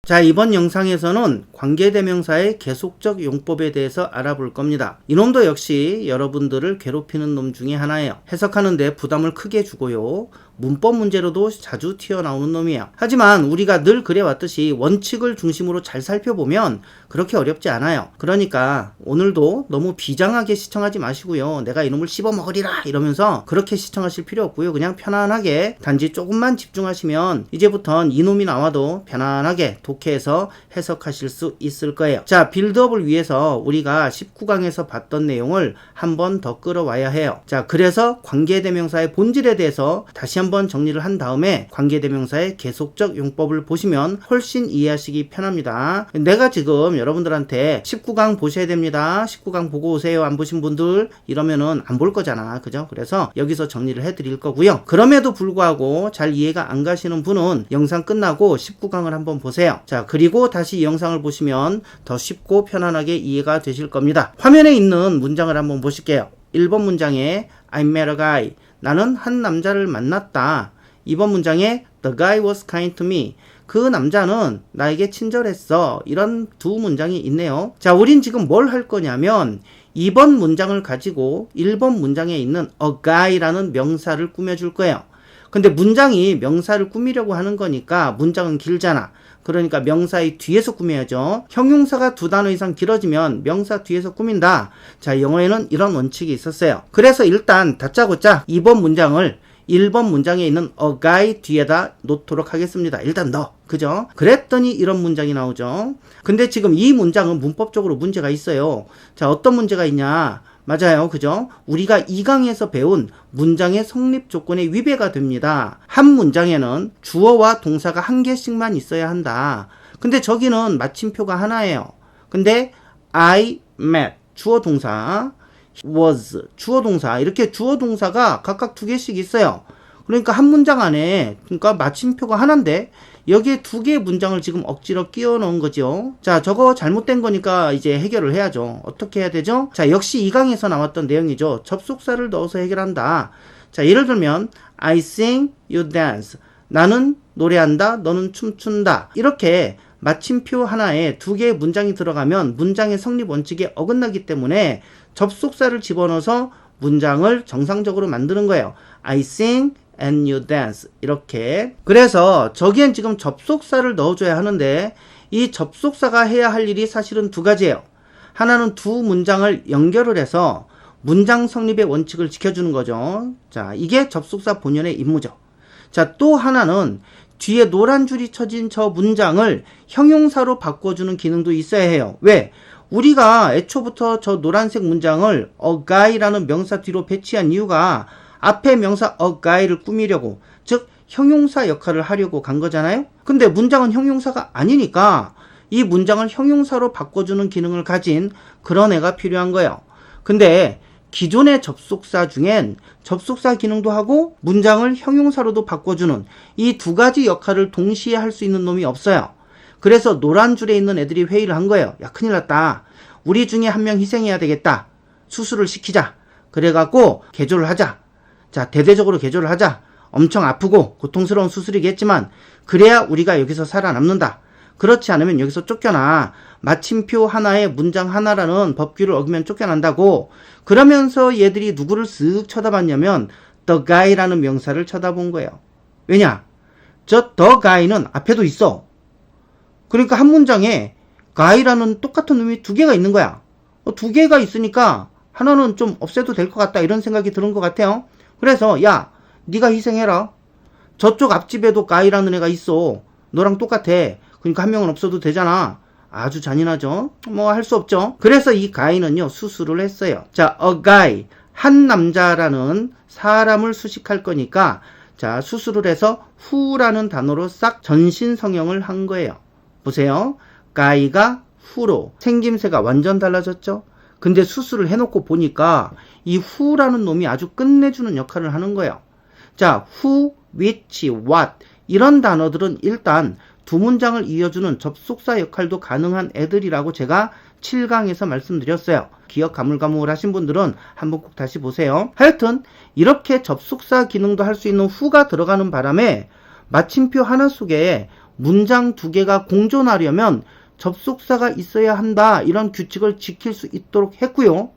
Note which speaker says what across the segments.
Speaker 1: 자, 이번 영상에서는 관계대명사의 계속적 용법에 대해서 알아볼 겁니다. 이놈도 역시 여러분들을 괴롭히는 놈 중에 하나예요. 해석하는데 부담을 크게 주고요. 문법 문제로도 자주 튀어나오는 놈이에요. 하지만 우리가 늘 그래왔듯이 원칙을 중심으로 잘 살펴보면 그렇게 어렵지 않아요. 그러니까 오늘도 너무 비장하게 시청하지 마시고요. 내가 이놈을 씹어먹으리라 이러면서 그렇게 시청하실 필요 없고요. 그냥 편안하게 단지 조금만 집중하시면 이제부턴 이놈이 나와도 편안하게 독해해서 해석하실 수 있을 거예요. 자, 빌드업을 위해서 우리가 19강에서 봤던 내용을 한 번 더 끌어와야 해요. 자, 그래서 관계대명사의 본질에 대해서 다시 한번 정리를 한 다음에 관계대명사의 계속적 용법을 보시면 훨씬 이해하시기 편합니다. 내가 지금 여러분들한테 19강 보셔야 됩니다. 19강 보고 오세요. 안 보신 분들 이러면은 안 볼 거잖아. 그죠? 그래서 여기서 정리를 해드릴 거고요. 그럼에도 불구하고 잘 이해가 안 가시는 분은 영상 끝나고 19강을 한번 보세요. 자, 그리고 다시 이 영상을 보시면 더 쉽고 편안하게 이해가 되실 겁니다. 화면에 있는 문장을 한번 보실게요. 1번 문장에 I met a guy. 나는 한 남자를 만났다. 2번 문장에 The guy was kind to me. 그 남자는 나에게 친절했어. 이런 두 문장이 있네요. 자, 우린 지금 뭘 할 거냐면 2번 문장을 가지고 1번 문장에 있는 a guy라는 명사를 꾸며줄 거예요. 근데 문장이 명사를 꾸미려고 하는 거니까 문장은 길잖아. 그러니까 명사의 뒤에서 꾸며야죠. 형용사가 두 단어 이상 길어지면 명사 뒤에서 꾸민다. 자, 영어에는 이런 원칙이 있었어요. 그래서 일단 다짜고짜 2번 문장을 1번 문장에 있는 a guy 뒤에다 놓도록 하겠습니다. 일단 넣어. 그죠? 그랬더니 이런 문장이 나오죠. 근데 지금 이 문장은 문법적으로 문제가 있어요. 자, 어떤 문제가 있냐? 맞아요. 그죠? 우리가 2강에서 배운 문장의 성립 조건에 위배가 됩니다. 한 문장에는 주어와 동사가 한 개씩만 있어야 한다. 근데 저기는 마침표가 하나예요. 근데 I met 주어 동사, was 주어 동사 이렇게 주어 동사가 각각 두 개씩 있어요. 그러니까 한 문장 안에 그러니까 마침표가 하나인데 여기에 두 개의 문장을 지금 억지로 끼워 넣은 거죠. 자, 저거 잘못된 거니까 이제 해결을 해야죠. 어떻게 해야 되죠? 자, 역시 2강에서 나왔던 내용이죠. 접속사를 넣어서 해결한다. 자, 예를 들면 I sing, you dance. 나는 노래한다, 너는 춤춘다. 이렇게 마침표 하나에 두 개의 문장이 들어가면 문장의 성립 원칙에 어긋나기 때문에 접속사를 집어넣어서 문장을 정상적으로 만드는 거예요. I sing and you dance. 이렇게. 그래서 저기엔 지금 접속사를 넣어줘야 하는데 이 접속사가 해야 할 일이 사실은 두 가지예요. 하나는 두 문장을 연결을 해서 문장 성립의 원칙을 지켜주는 거죠. 자, 이게 접속사 본연의 임무죠. 자, 또 하나는 뒤에 노란 줄이 쳐진 저 문장을 형용사로 바꿔주는 기능도 있어야 해요. 왜? 우리가 애초부터 저 노란색 문장을 a guy라는 명사 뒤로 배치한 이유가 앞에 명사 a guy를 꾸미려고, 즉 형용사 역할을 하려고 간 거잖아요. 근데 문장은 형용사가 아니니까 이 문장을 형용사로 바꿔주는 기능을 가진 그런 애가 필요한 거예요. 근데 기존의 접속사 중엔 접속사 기능도 하고 문장을 형용사로도 바꿔주는 이 두 가지 역할을 동시에 할 수 있는 놈이 없어요. 그래서 노란 줄에 있는 애들이 회의를 한 거예요. 야, 큰일 났다. 우리 중에 한 명 희생해야 되겠다. 수술을 시키자. 그래갖고 개조를 하자. 자, 대대적으로 개조를 하자. 엄청 아프고 고통스러운 수술이겠지만 그래야 우리가 여기서 살아남는다. 그렇지 않으면 여기서 쫓겨나. 마침표 하나에 문장 하나라는 법규를 어기면 쫓겨난다고. 그러면서 얘들이 누구를 쓱 쳐다봤냐면 the guy라는 명사를 쳐다본 거예요. 왜냐? 저 the guy는 앞에도 있어. 그러니까 한 문장에 guy라는 똑같은 놈이 두 개가 있는 거야. 두 개가 있으니까 하나는 좀 없애도 될 것 같다 이런 생각이 드는 것 같아요. 그래서 야, 네가 희생해라. 저쪽 앞집에도 guy라는 애가 있어. 너랑 똑같아. 그러니까 한 명은 없어도 되잖아. 아주 잔인하죠. 뭐 할 수 없죠. 그래서 이 guy는요 수술을 했어요. 자, a guy 한 남자라는 사람을 수식할 거니까 자, 수술을 해서 who라는 단어로 싹 전신 성형을 한 거예요. 보세요. guy가 who로 생김새가 완전 달라졌죠. 근데 수술을 해놓고 보니까 이 who라는 놈이 아주 끝내주는 역할을 하는 거예요. 자, who, which, what 이런 단어들은 일단 두 문장을 이어주는 접속사 역할도 가능한 애들이라고 제가 7강에서 말씀드렸어요. 기억 가물가물하신 분들은 한번 꼭 다시 보세요. 하여튼 이렇게 접속사 기능도 할 수 있는 who가 들어가는 바람에 마침표 하나 속에 문장 두 개가 공존하려면 접속사가 있어야 한다. 이런 규칙을 지킬 수 있도록 했고요.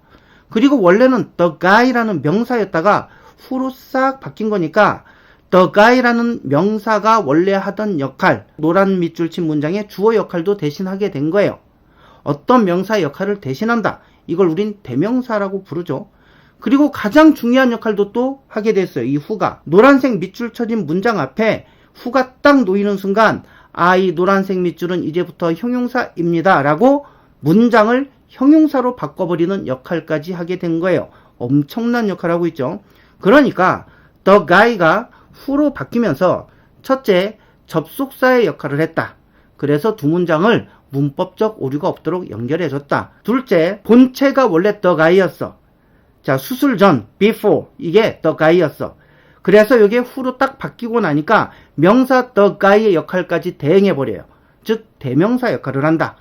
Speaker 1: 그리고 원래는 the guy라는 명사였다가 후로 싹 바뀐 거니까 the guy라는 명사가 원래 하던 역할, 노란 밑줄 친 문장의 주어 역할도 대신하게 된 거예요. 어떤 명사의 역할을 대신한다. 이걸 우린 대명사라고 부르죠. 그리고 가장 중요한 역할도 또 하게 됐어요. 이 who가. 노란색 밑줄 쳐진 문장 앞에 who가 딱 놓이는 순간 이 노란색 밑줄은 이제부터 형용사입니다. 라고 문장을 형용사로 바꿔버리는 역할까지 하게 된 거예요. 엄청난 역할을 하고 있죠. 그러니까 the guy가 who로 바뀌면서 첫째, 접속사의 역할을 했다. 그래서 두 문장을 문법적 오류가 없도록 연결해줬다. 둘째, 본체가 원래 the guy였어. 자, 수술 전, before, 이게 the guy였어. 그래서 여기에 who로 딱 바뀌고 나니까 명사 the guy의 역할까지 대행해버려요. 즉, 대명사 역할을 한다.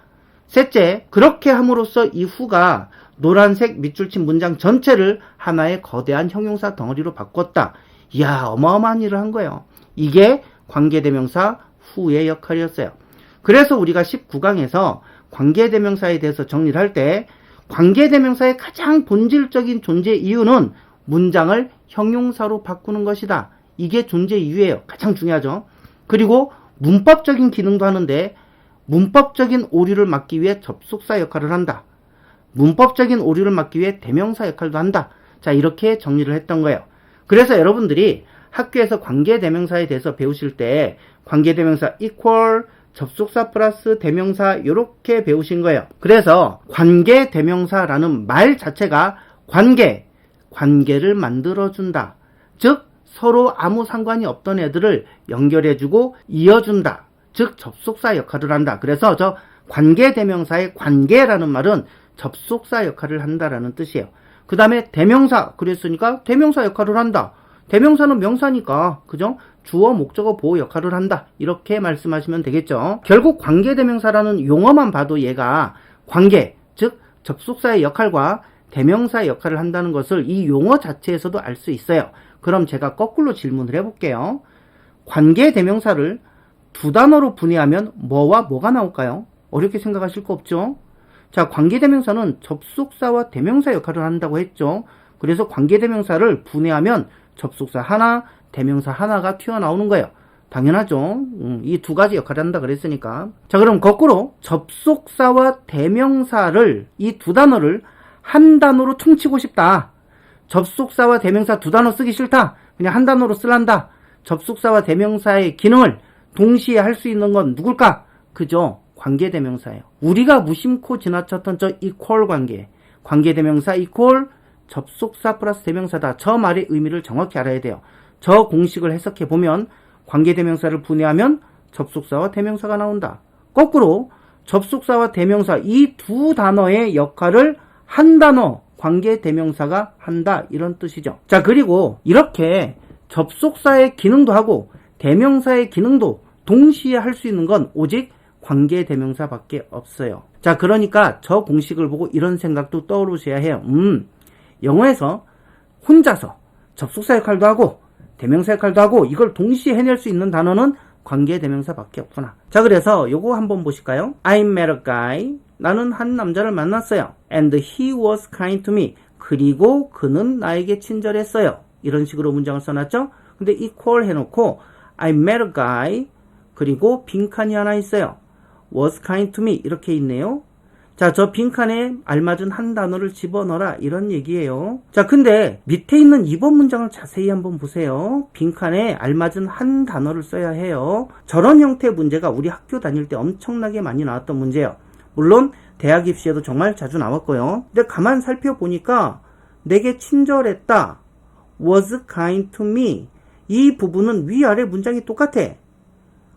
Speaker 1: 셋째, 그렇게 함으로써 이 who가 노란색 밑줄 친 문장 전체를 하나의 거대한 형용사 덩어리로 바꿨다. 이야, 어마어마한 일을 한 거예요. 이게 관계대명사 who의 역할이었어요. 그래서 우리가 19강에서 관계대명사에 대해서 정리를 할 때 관계대명사의 가장 본질적인 존재 이유는 문장을 형용사로 바꾸는 것이다. 이게 존재 이유예요. 가장 중요하죠. 그리고 문법적인 기능도 하는데 문법적인 오류를 막기 위해 접속사 역할을 한다. 문법적인 오류를 막기 위해 대명사 역할도 한다. 자, 이렇게 정리를 했던 거예요. 그래서 여러분들이 학교에서 관계대명사에 대해서 배우실 때 관계대명사 equal, 접속사 플러스 대명사 이렇게 배우신 거예요. 그래서 관계대명사라는 말 자체가 관계를 만들어준다. 즉 서로 아무 상관이 없던 애들을 연결해주고 이어준다. 즉 접속사 역할을 한다. 그래서 저 관계대명사의 관계라는 말은 접속사 역할을 한다라는 뜻이에요. 그 다음에 대명사 그랬으니까 대명사 역할을 한다. 대명사는 명사니까 그죠? 주어, 목적어, 보호 역할을 한다. 이렇게 말씀하시면 되겠죠. 결국 관계대명사라는 용어만 봐도 얘가 관계, 즉 접속사의 역할과 대명사의 역할을 한다는 것을 이 용어 자체에서도 알 수 있어요. 그럼 제가 거꾸로 질문을 해볼게요. 관계대명사를 두 단어로 분해하면 뭐와 뭐가 나올까요? 어렵게 생각하실 거 없죠? 자, 관계대명사는 접속사와 대명사 역할을 한다고 했죠. 그래서 관계대명사를 분해하면 접속사 하나, 대명사 하나가 튀어나오는 거예요. 당연하죠. 이 두 가지 역할을 한다 그랬으니까. 자, 그럼 거꾸로 접속사와 대명사를 이 두 단어를 한 단어로 퉁치고 싶다. 접속사와 대명사 두 단어 쓰기 싫다. 그냥 한 단어로 쓰란다. 접속사와 대명사의 기능을 동시에 할 수 있는 건 누굴까? 그죠? 관계대명사예요. 우리가 무심코 지나쳤던 저 equal 관계. 관계대명사 equal 접속사 플러스 대명사다. 저 말의 의미를 정확히 알아야 돼요. 저 공식을 해석해 보면 관계대명사를 분해하면 접속사와 대명사가 나온다. 거꾸로 접속사와 대명사 이 두 단어의 역할을 한 단어 관계대명사가 한다. 이런 뜻이죠. 자, 그리고 이렇게 접속사의 기능도 하고 대명사의 기능도 동시에 할 수 있는 건 오직 관계대명사밖에 없어요. 자, 그러니까 저 공식을 보고 이런 생각도 떠오르셔야 해요. 영어에서 혼자서 접속사 역할도 하고 대명사 역할도 하고 이걸 동시에 해낼 수 있는 단어는 관계대명사밖에 없구나. 자, 그래서 요거 한번 보실까요? I met a guy. 나는 한 남자를 만났어요. And he was kind to me. 그리고 그는 나에게 친절했어요. 이런 식으로 문장을 써놨죠? 근데 equal 해놓고 I met a guy. 그리고 빈칸이 하나 있어요. was kind to me. 이렇게 있네요. 자, 저 빈칸에 알맞은 한 단어를 집어넣어라. 이런 얘기예요. 자, 근데 밑에 있는 2번 문장을 자세히 한번 보세요. 빈칸에 알맞은 한 단어를 써야 해요. 저런 형태의 문제가 우리 학교 다닐 때 엄청나게 많이 나왔던 문제예요. 물론 대학 입시에도 정말 자주 나왔고요. 근데 가만 살펴보니까 내게 친절했다. was kind to me. 이 부분은 위아래 문장이 똑같아.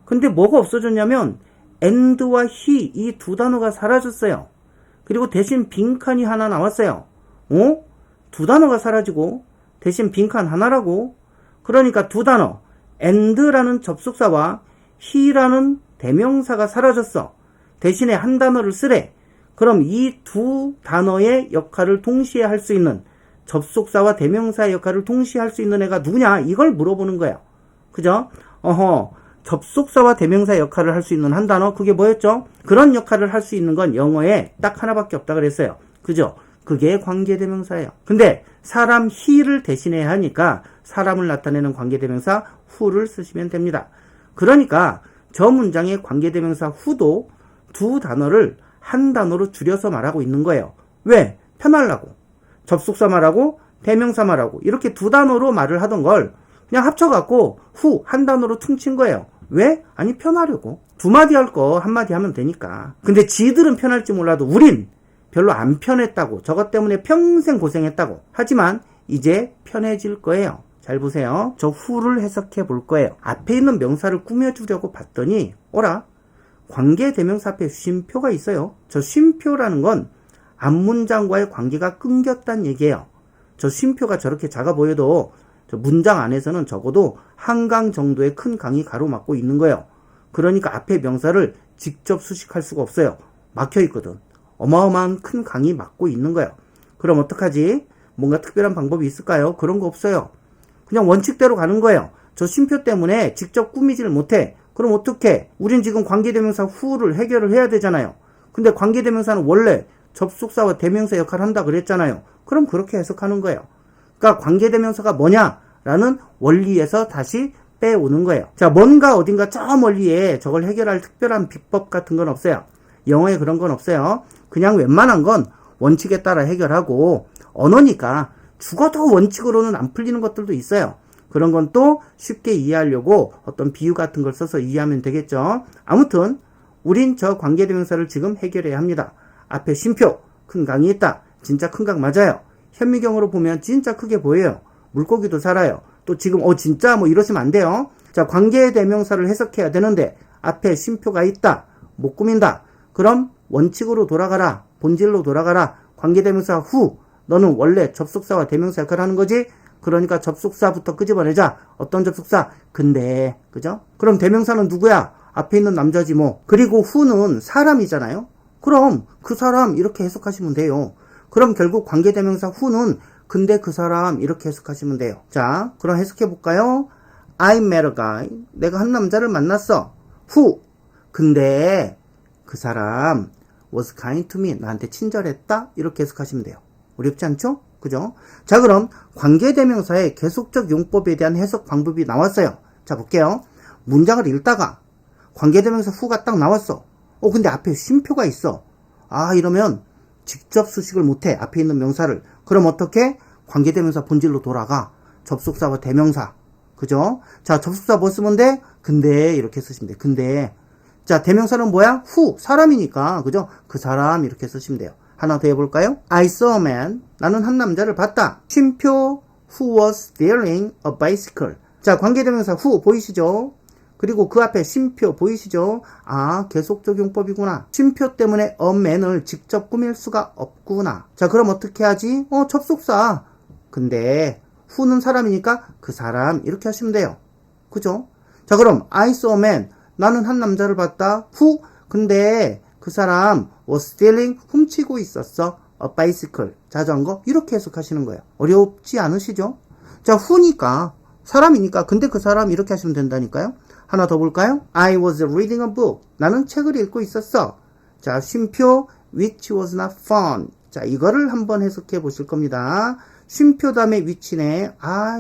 Speaker 1: 근데 뭐가 없어졌냐면 and와 he 이 두 단어가 사라졌어요. 그리고 대신 빈칸이 하나 나왔어요. 두 단어가 사라지고 대신 빈칸 하나라고? 그러니까 두 단어 and라는 접속사와 he라는 대명사가 사라졌어. 대신에 한 단어를 쓰래. 그럼 이 두 단어의 역할을 동시에 할 수 있는 접속사와 대명사의 역할을 동시에 할 수 있는 애가 누구냐? 이걸 물어보는 거예요. 그죠? 접속사와 대명사 역할을 할 수 있는 한 단어, 그게 뭐였죠? 그런 역할을 할 수 있는 건 영어에 딱 하나밖에 없다 그랬어요. 그죠? 그게 관계대명사예요. 근데 사람 he를 대신해야 하니까 사람을 나타내는 관계대명사 who를 쓰시면 됩니다. 그러니까 저 문장의 관계대명사 who도 두 단어를 한 단어로 줄여서 말하고 있는 거예요. 왜? 편하려고. 접속사 말하고 대명사 말하고 이렇게 두 단어로 말을 하던 걸 그냥 합쳐갖고 who 한 단어로 퉁친 거예요. 왜? 아니 편하려고. 두 마디 할 거 한 마디 하면 되니까. 근데 지들은 편할지 몰라도 우린 별로 안 편했다고. 저것 때문에 평생 고생했다고. 하지만 이제 편해질 거예요. 잘 보세요. 저 who를 해석해 볼 거예요. 앞에 있는 명사를 꾸며주려고 봤더니 어라? 관계대명사 앞에 쉼표가 있어요. 저 쉼표라는 건 앞문장과의 관계가 끊겼다는 얘기예요. 저 쉼표가 저렇게 작아 보여도 저 문장 안에서는 적어도 한강 정도의 큰 강이 가로막고 있는 거예요. 그러니까 앞에 명사를 직접 수식할 수가 없어요. 막혀 있거든. 어마어마한 큰 강이 막고 있는 거예요. 그럼 어떡하지? 뭔가 특별한 방법이 있을까요? 그런 거 없어요. 그냥 원칙대로 가는 거예요. 저 쉼표 때문에 직접 꾸미지를 못해. 그럼 어떡해? 우린 지금 관계대명사 who를 해결을 해야 되잖아요. 근데 관계대명사는 원래 접속사와 대명사 역할을 한다 그랬잖아요. 그럼 그렇게 해석하는 거예요. 그러니까 관계대명사가 뭐냐라는 원리에서 다시 빼오는 거예요. 자, 뭔가 어딘가 저 멀리에 저걸 해결할 특별한 비법 같은 건 없어요. 영어에 그런 건 없어요. 그냥 웬만한 건 원칙에 따라 해결하고 언어니까 죽어도 원칙으로는 안 풀리는 것들도 있어요. 그런 건 또 쉽게 이해하려고 어떤 비유 같은 걸 써서 이해하면 되겠죠. 아무튼 우린 저 관계대명사를 지금 해결해야 합니다. 앞에 쉼표, 큰 강이 있다. 진짜 큰 강 맞아요. 현미경으로 보면 진짜 크게 보여요. 물고기도 살아요. 또 지금 진짜 뭐 이러시면 안 돼요. 자, 관계대명사를 해석해야 되는데 앞에 쉼표가 있다. 못 꾸민다. 그럼 원칙으로 돌아가라. 본질로 돌아가라. 관계대명사 who. 너는 원래 접속사와 대명사 역할을 하는 거지? 그러니까 접속사부터 끄집어내자. 어떤 접속사? 근데. 그죠? 그럼 대명사는 누구야? 앞에 있는 남자지 뭐. 그리고 who는 사람이잖아요. 그럼 그 사람 이렇게 해석하시면 돼요. 그럼 결국 관계대명사 who는 근데 그 사람 이렇게 해석하시면 돼요. 자, 그럼 해석해 볼까요? I met a guy. 내가 한 남자를 만났어. who. 근데 그 사람 was kind to me. 나한테 친절했다. 이렇게 해석하시면 돼요. 어렵지 않죠? 그죠? 자, 그럼 관계대명사의 계속적 용법에 대한 해석 방법이 나왔어요. 자, 볼게요. 문장을 읽다가 관계대명사 who가 딱 나왔어. 근데 앞에 쉼표가 있어. 이러면 직접 수식을 못해. 앞에 있는 명사를. 그럼 어떻게? 관계대명사 본질로 돌아가. 접속사와 대명사. 그죠? 자, 접속사 뭐 쓰면 돼? 근데 이렇게 쓰시면 돼. 근데. 자, 대명사는 뭐야? who. 사람이니까. 그죠? 그 사람 이렇게 쓰시면 돼요. 하나 더 해볼까요? I saw a man. 나는 한 남자를 봤다. 쉼표 who was stealing a bicycle. 자, 관계대명사 who 보이시죠? 그리고 그 앞에 쉼표 보이시죠? 계속적 용법이구나. 쉼표 때문에 a man을 직접 꾸밀 수가 없구나. 자, 그럼 어떻게 하지? 접속사. 근데 who는 사람이니까 그 사람 이렇게 하시면 돼요. 그죠? 자, 그럼 I saw a man. 나는 한 남자를 봤다. who. 근데 그 사람 was stealing. 훔치고 있었어. a bicycle. 자전거. 이렇게 해석하시는 거예요. 어렵지 않으시죠? 자, who니까 사람이니까 근데 그 사람 이렇게 하시면 된다니까요. 하나 더 볼까요? I was reading a book. 나는 책을 읽고 있었어. 자, 쉼표 which was not fun. 자, 이거를 한번 해석해 보실 겁니다. 쉼표 다음에 which네.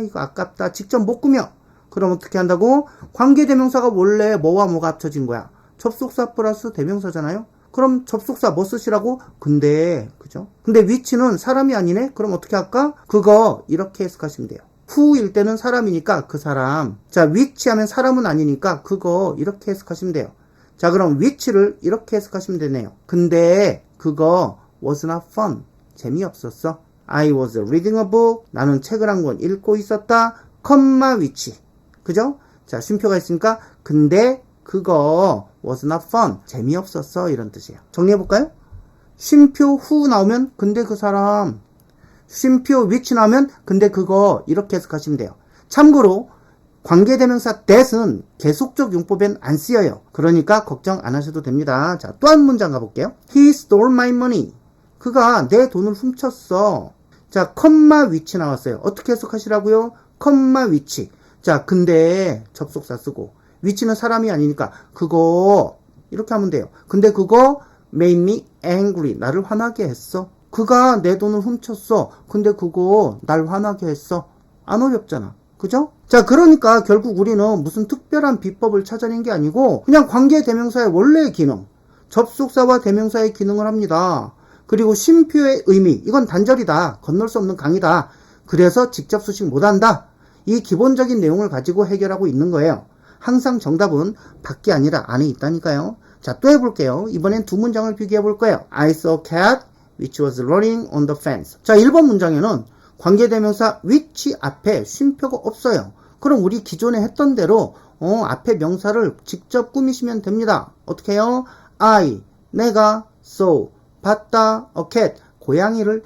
Speaker 1: 이거 아깝다. 직접 못 꾸며. 그럼 어떻게 한다고? 관계대명사가 원래 뭐와 뭐가 합쳐진 거야? 접속사 플러스 대명사잖아요. 그럼 접속사 뭐 쓰시라고? 근데. 그죠? 근데 which는 사람이 아니네? 그럼 어떻게 할까? 그거 이렇게 해석하시면 돼요. who일 때는 사람이니까 그 사람. 자, which 하면 사람은 아니니까 그거 이렇게 해석하시면 돼요. 자, 그럼 which를 이렇게 해석하시면 되네요. 근데 그거 was not fun. 재미없었어. I was reading a book. 나는 책을 한 권 읽고 있었다. which. 그죠? 자, 쉼표가 있으니까 근데 그거 was not fun. 재미없었어. 이런 뜻이에요. 정리해볼까요? 쉼표 who 나오면 근데 그 사람. 쉼표 which 나오면 근데 그거 이렇게 해석하시면 돼요. 참고로 관계대명사 that은 계속적 용법엔 안 쓰여요. 그러니까 걱정 안 하셔도 됩니다. 자, 또 한 문장 가볼게요. He stole my money. 그가 내 돈을 훔쳤어. 자, which 나왔어요. 어떻게 해석하시라고요? which. 자, 근데 접속사 쓰고 위치는 사람이 아니니까 그거 이렇게 하면 돼요. 근데 그거 made me angry. 나를 화나게 했어. 그가 내 돈을 훔쳤어. 근데 그거 날 화나게 했어. 안 어렵잖아. 그죠? 자, 그러니까 결국 우리는 무슨 특별한 비법을 찾아낸 게 아니고 그냥 관계대명사의 원래의 기능, 접속사와 대명사의 기능을 합니다. 그리고 쉼표의 의미, 이건 단절이다. 건널 수 없는 강이다. 그래서 직접 수식 못한다. 이 기본적인 내용을 가지고 해결하고 있는 거예요. 항상 정답은 밖이 아니라 안에 있다니까요. 자, 또 해볼게요. 이번엔 두 문장을 비교해 볼 거예요. I saw a cat which was running on the fence. 자, 1번 문장에는 관계대명사 which 앞에 쉼표가 없어요. 그럼 우리 기존에 했던 대로 앞에 명사를 직접 꾸미시면 됩니다. 어떻게 해요? I, 내가, saw, 봤다, a cat, 고양이를.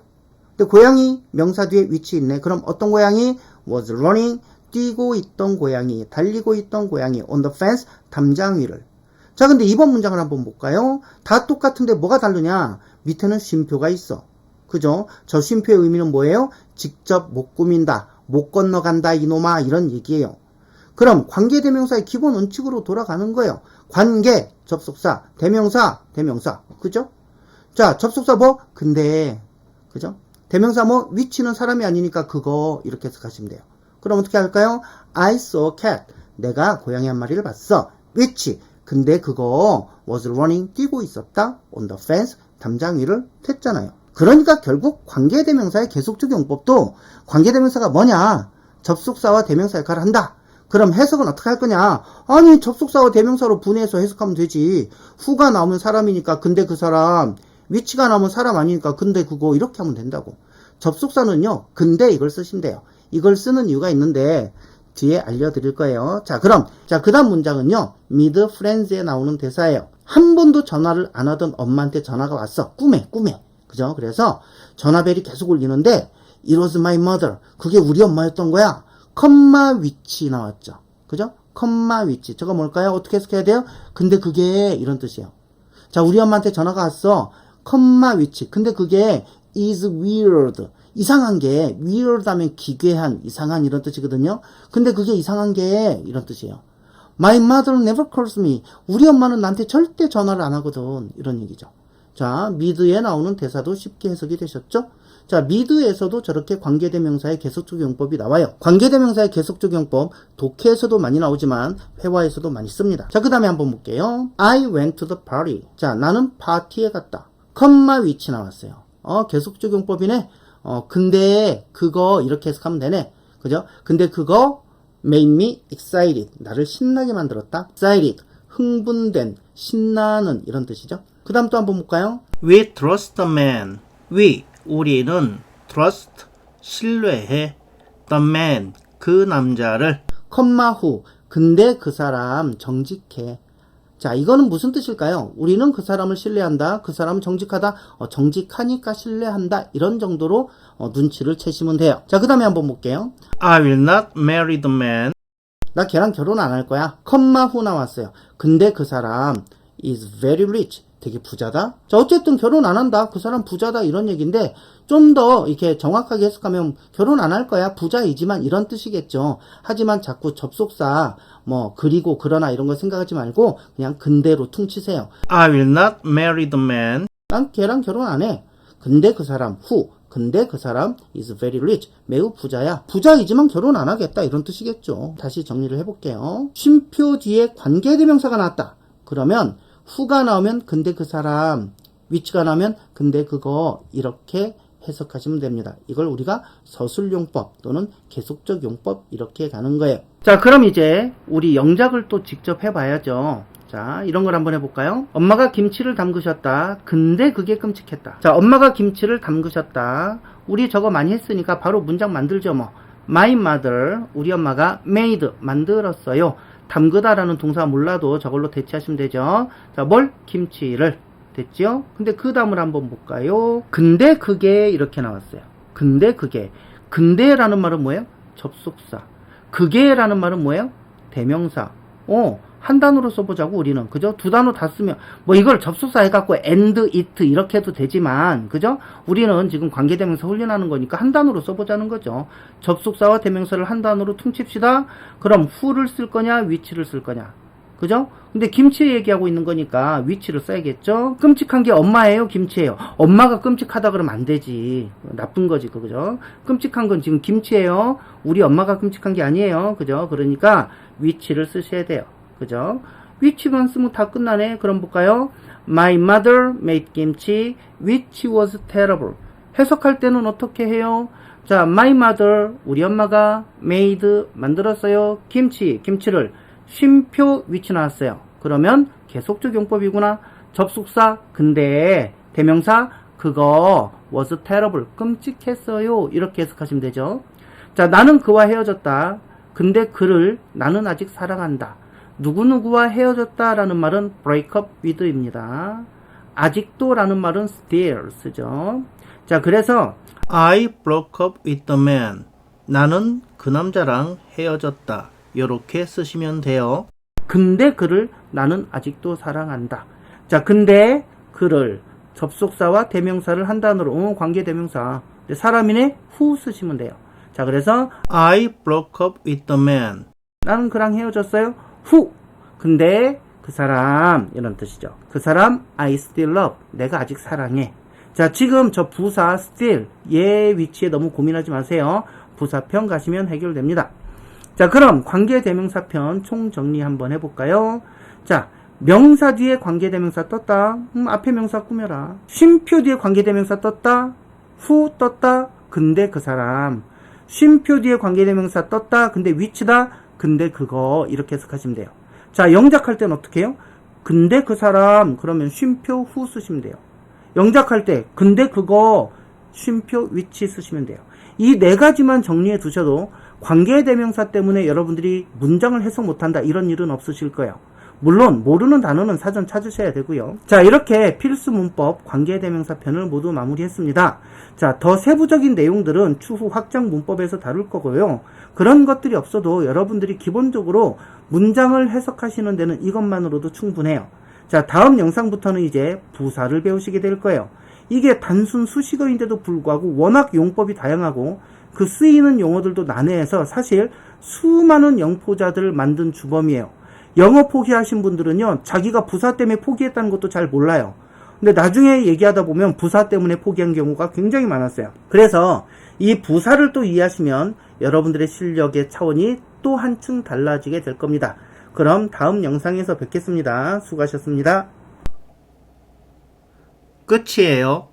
Speaker 1: 근데 고양이 명사 뒤에 which 있네. 그럼 어떤 고양이? was running, 뛰고 있던 고양이, 달리고 있던 고양이, on the fence, 담장 위를. 자, 근데 2번 문장을 한번 볼까요? 다 똑같은데 뭐가 다르냐? 밑에는 쉼표가 있어. 그죠? 저 쉼표의 의미는 뭐예요? 직접 못 꾸민다, 못 건너간다, 이놈아, 이런 얘기예요. 그럼 관계대명사의 기본 원칙으로 돌아가는 거예요. 관계, 접속사, 대명사, 대명사. 그죠? 자, 접속사 뭐? 근데, 그죠? 대명사 뭐? 위치는 사람이 아니니까 그거, 이렇게 해석하시면 돼요. 그럼 어떻게 할까요? I saw a cat. 내가 고양이 한 마리를 봤어. which. 근데 그거 was running, 뛰고 있었다. on the fence, 담장 위를 텄잖아요. 그러니까 결국 관계대명사의 계속적 용법도 관계대명사가 뭐냐? 접속사와 대명사 역할을 한다. 그럼 해석은 어떻게 할 거냐? 아니, 접속사와 대명사로 분해해서 해석하면 되지. 후가 나오면 사람이니까 근데 그 사람, 위치가 나오면 사람 아니니까 근데 그거, 이렇게 하면 된다고. 접속사는요, 근데 이걸 쓰시면 돼요. 이걸 쓰는 이유가 있는데 뒤에 알려드릴 거예요. 자, 그럼 그 다음 문장은요, mid friends에 나오는 대사예요. 한 번도 전화를 안 하던 엄마한테 전화가 왔어. 꿈에. 그죠? 그래서 전화벨이 계속 울리는데 it was my mother. 그게 우리 엄마였던 거야. 컴마 위치 나왔죠. 그죠? 컴마 위치. 저거 뭘까요? 어떻게 해석해야 돼요? 근데 그게 이런 뜻이에요. 자, 우리 엄마한테 전화가 왔어. 컴마 위치. 근데 그게 is weird. 이상한 게 weird 하면 기괴한, 이상한 이런 뜻이거든요. 근데 그게 이상한 게 이런 뜻이에요. My mother never calls me. 우리 엄마는 나한테 절대 전화를 안 하거든. 이런 얘기죠. 자, mid에 나오는 대사도 쉽게 해석이 되셨죠? 자, mid에서도 저렇게 관계대명사의 계속적 용법이 나와요. 관계대명사의 계속적 용법, 독해에서도 많이 나오지만 회화에서도 많이 씁니다. 자, 그 다음에 한번 볼게요. I went to the party. 자, 나는 파티에 갔다. 컴마 위치 나왔어요. 계속적 용법이네. 근데 그거 이렇게 해석하면 되네. 그죠? 근데 그거 made me excited. 나를 신나게 만들었다. excited. 흥분된, 신나는 이런 뜻이죠. 그 다음 또 한번 볼까요? We trust the man. 우리는 trust, 신뢰해. the man, 그 남자를. 컴마 후, 근데 그 사람 정직해. 자, 이거는 무슨 뜻일까요? 우리는 그 사람을 신뢰한다. 그 사람은 정직하다. 정직하니까 신뢰한다. 이런 정도로 눈치를 채시면 돼요. 자, 그 다음에 한번 볼게요. I will not marry the man. 나 걔랑 결혼 안 할 거야. 컴마 후 나왔어요. 근데 그 사람 is very rich. 되게 부자다. 자, 어쨌든 결혼 안 한다. 그 사람 부자다. 이런 얘기인데 좀 더 이렇게 정확하게 해석하면 결혼 안 할 거야. 부자이지만 이런 뜻이겠죠. 하지만 자꾸 접속사 그리고 그러나 이런 거 생각하지 말고 그냥 근대로 퉁치세요. I will not marry the man. 난 걔랑 결혼 안 해. 근데 그 사람 근데 그 사람 is very rich. 매우 부자야. 부자이지만 결혼 안 하겠다. 이런 뜻이겠죠. 다시 정리를 해볼게요. 쉼표 뒤에 관계대명사가 나왔다. 그러면 후가 나오면 근데 그 사람, 위치가 나오면 근데 그거, 이렇게 해석하시면 됩니다. 이걸 우리가 서술용법 또는 계속적 용법 이렇게 가는 거예요. 자, 그럼 이제 우리 영작을 또 직접 해봐야죠. 자, 이런 걸 한번 해볼까요? 엄마가 김치를 담그셨다. 근데 그게 끔찍했다. 자, 엄마가 김치를 담그셨다. 우리 저거 많이 했으니까 바로 문장 만들죠 뭐. My mother, 우리 엄마가 made, 만들었어요. 담그다라는 동사 몰라도 저걸로 대체하시면 되죠. 자, 김치를. 됐죠? 근데 그 다음을 한번 볼까요? 근데 그게 이렇게 나왔어요. 근데 그게. 근데라는 말은 뭐예요? 접속사. 그게라는 말은 뭐예요? 대명사. 한 단어로 써보자고, 우리는. 그죠? 두 단어 다 쓰면, 이걸 접속사 해갖고 and, it 이렇게 해도 되지만, 그죠? 우리는 지금 관계대명사 훈련하는 거니까 한 단어로 써보자는 거죠. 접속사와 대명사를 한 단어로 퉁칩시다. 그럼 who를 쓸 거냐, which를 쓸 거냐? 그죠? 근데 김치 얘기하고 있는 거니까 위치를 써야겠죠? 끔찍한 게 엄마예요? 김치예요? 엄마가 끔찍하다 그러면 안 되지. 나쁜 거지, 그죠? 끔찍한 건 지금 김치예요? 우리 엄마가 끔찍한 게 아니에요. 그죠? 그러니까 위치를 쓰셔야 돼요. 그죠? 위치만 쓰면 다 끝나네. 그럼 볼까요? My mother made kimchi which was terrible. 해석할 때는 어떻게 해요? 자, my mother, 우리 엄마가 made, 만들었어요. 김치를 쉼표 위치 나왔어요. 그러면 계속적 용법이구나. 접속사, 근데, 대명사, 그거, was terrible, 끔찍했어요. 이렇게 해석하시면 되죠. 자, 나는 그와 헤어졌다. 근데 그를 나는 아직 사랑한다. 누구누구와 헤어졌다 라는 말은 break up with 입니다. 아직도 라는 말은 still 쓰죠. 자, 그래서 I broke up with the man. 나는 그 남자랑 헤어졌다. 이렇게 쓰시면 돼요. 근데 그를 나는 아직도 사랑한다. 자, 근데 그를 접속사와 대명사를 한 단어로 관계대명사. 사람이네 who 쓰시면 돼요. 자, 그래서 I broke up with the man. 나는 그랑 헤어졌어요. who. 근데 그 사람 이런 뜻이죠. 그 사람 I still love. 내가 아직 사랑해. 자, 지금 저 부사 still 얘 위치에 너무 고민하지 마세요. 부사편 가시면 해결됩니다. 자, 그럼 관계대명사편 총정리 한번 해볼까요? 자, 명사 뒤에 관계대명사 떴다. 앞에 명사 꾸며라. 쉼표 뒤에 관계대명사 떴다. who 떴다. 근데 그 사람. 쉼표 뒤에 관계대명사 떴다. 근데 위치다. 근데 그거. 이렇게 해석하시면 돼요. 자, 영작할 때는 어떻게 해요? 근데 그 사람. 그러면 쉼표 who 쓰시면 돼요. 영작할 때 근데 그거 쉼표 위치 쓰시면 돼요. 이 네 가지만 정리해 두셔도 관계대명사 때문에 여러분들이 문장을 해석 못한다 이런 일은 없으실 거예요. 물론 모르는 단어는 사전 찾으셔야 되고요. 자, 이렇게 필수 문법 관계대명사 편을 모두 마무리했습니다. 자, 더 세부적인 내용들은 추후 확장 문법에서 다룰 거고요. 그런 것들이 없어도 여러분들이 기본적으로 문장을 해석하시는 데는 이것만으로도 충분해요. 자, 다음 영상부터는 이제 부사를 배우시게 될 거예요. 이게 단순 수식어인데도 불구하고 워낙 용법이 다양하고 그 쓰이는 용어들도 난해해서 사실 수많은 영포자들을 만든 주범이에요. 영어 포기하신 분들은요, 자기가 부사 때문에 포기했다는 것도 잘 몰라요. 근데 나중에 얘기하다 보면 부사 때문에 포기한 경우가 굉장히 많았어요. 그래서 이 부사를 또 이해하시면 여러분들의 실력의 차원이 또 한층 달라지게 될 겁니다. 그럼 다음 영상에서 뵙겠습니다. 수고하셨습니다. 끝이에요.